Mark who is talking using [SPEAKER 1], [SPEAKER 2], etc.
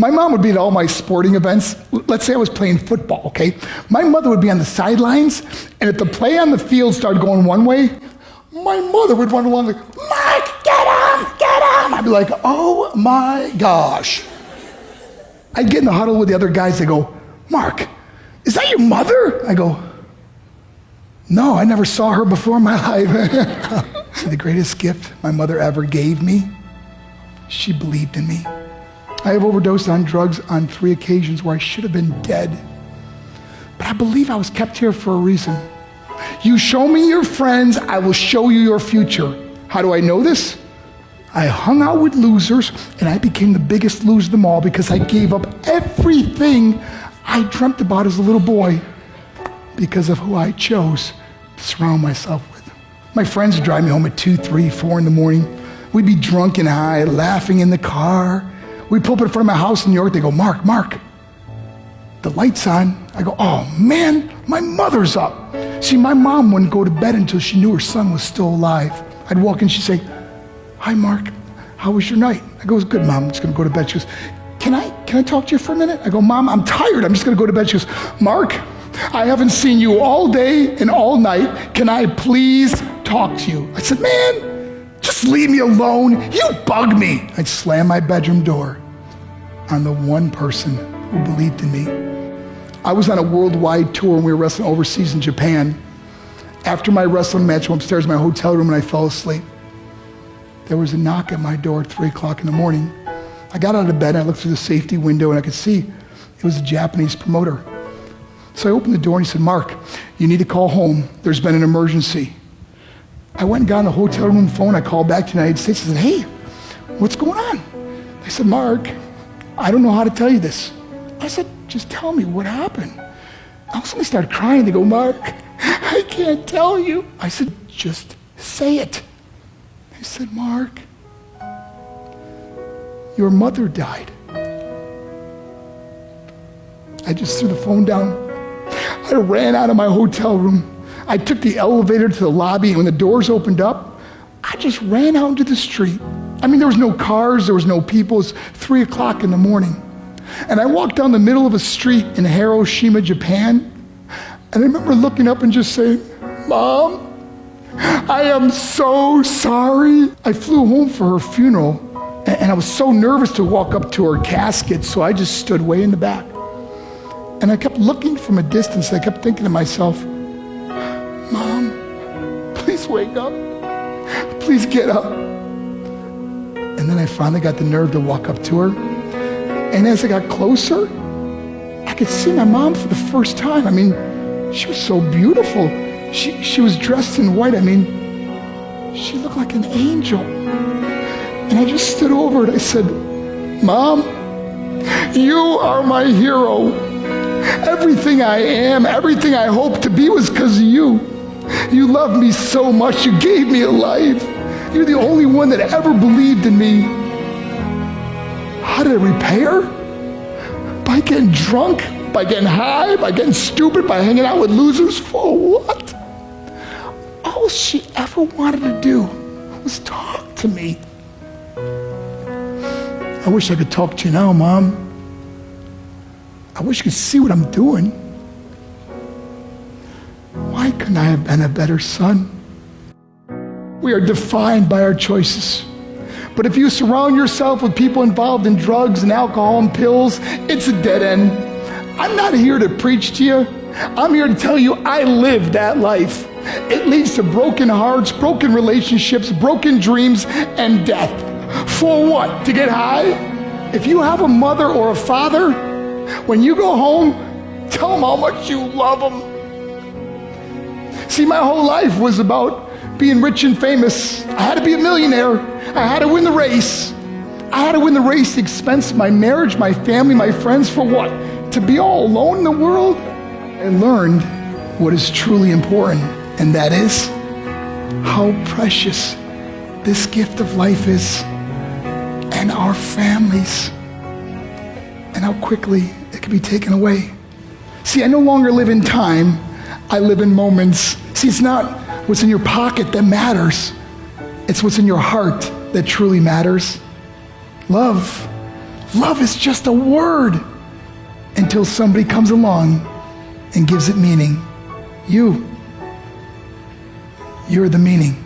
[SPEAKER 1] My mom would be at all my sporting events. Let's say I was playing football, okay? My mother would be on the sidelines, and if the play on the field started going one way, my mother would run along like, Mark, get him, get him. I'd be like, oh my gosh. I'd get in the huddle with the other guys. They go, Mark, is that your mother? I go, no, I never saw her before in my life. See, the greatest gift my mother ever gave me, she believed in me. I have overdosed on drugs on 3 occasions where I should have been dead. But I believe I was kept here for a reason. You show me your friends, I will show you your future. How do I know this? I hung out with losers, and I became the biggest loser of them all because I gave up everything I dreamt about as a little boy because of who I chose to surround myself with. My friends would drive me home at 2, 3, 4 in the morning. We'd be drunk and high, laughing in the car. We'd pull up in front of my house in New York. They go, Mark, the light's on. I go, oh man, my mother's up. See, my mom wouldn't go to bed until she knew her son was still alive. I'd walk in, she'd say, hi, Mark, how was your night? I go, it was good, Mom, I'm just gonna go to bed. She goes, can I talk to you for a minute? I go, Mom, I'm tired, I'm just gonna go to bed. She goes, Mark, I haven't seen you all day and all night. Can I please talk to you? I said, man, just leave me alone. You bug me. I'd slam my bedroom door on the one person who believed in me. I was on a worldwide tour and we were wrestling overseas in Japan. After my wrestling match, I went upstairs in my hotel room and I fell asleep. There was a knock at my door at 3 o'clock in the morning. I got out of bed and I looked through the safety window and I could see it was a Japanese promoter. So I opened the door and he said, Mark, you need to call home. There's been an emergency. I went and got on the hotel room phone. I called back to the United States. I said, hey, what's going on? They said, Mark, I don't know how to tell you this. I said, just tell me what happened. All of a sudden they started crying. They go, Mark, I can't tell you. I said, just say it. They said, Mark, your mother died. I just threw the phone down. I ran out of my hotel room. I took the elevator to the lobby, and when the doors opened up, I just ran out into the street. I mean, there was no cars, there was no people. It was 3 o'clock in the morning. And I walked down the middle of a street in Hiroshima, Japan, and I remember looking up and just saying, Mom, I am so sorry. I flew home for her funeral, and I was so nervous to walk up to her casket, so I just stood way in the back. And I kept looking from a distance. I kept thinking to myself, Mom, please wake up. Please get up. And then I finally got the nerve to walk up to her. And as I got closer, I could see my mom for the first time. I mean, she was so beautiful. She was dressed in white. I mean, she looked like an angel. And I just stood over her and I said, Mom, you are my hero. Everything I am, everything I hope to be was because of you. You loved me so much. You gave me a life. You're the only one that ever believed in me. How did I repay her? By getting drunk, by getting high, by getting stupid, by hanging out with losers? For what? All she ever wanted to do was talk to me. I wish I could talk to you now, Mom. I wish you could see what I'm doing. Why couldn't I have been a better son? We are defined by our choices. But if you surround yourself with people involved in drugs and alcohol and pills, it's a dead end. I'm not here to preach to you. I'm here to tell you I lived that life. It leads to broken hearts, broken relationships, broken dreams, and death. For what? To get high? If you have a mother or a father, when you go home, tell them how much you love them. See, my whole life was about being rich and famous. I had to be a millionaire. I had to win the race. I had to win the race at the expense of my marriage, my family, my friends. For what? To be all alone in the world? I learned what is truly important, and that is how precious this gift of life is, and our families, and how quickly it can be taken away. See, I no longer live in time, I live in moments. See, it's not what's in your pocket that matters, it's what's in your heart that truly matters. Love Love is just a word until somebody comes along and gives it meaning. You're the meaning.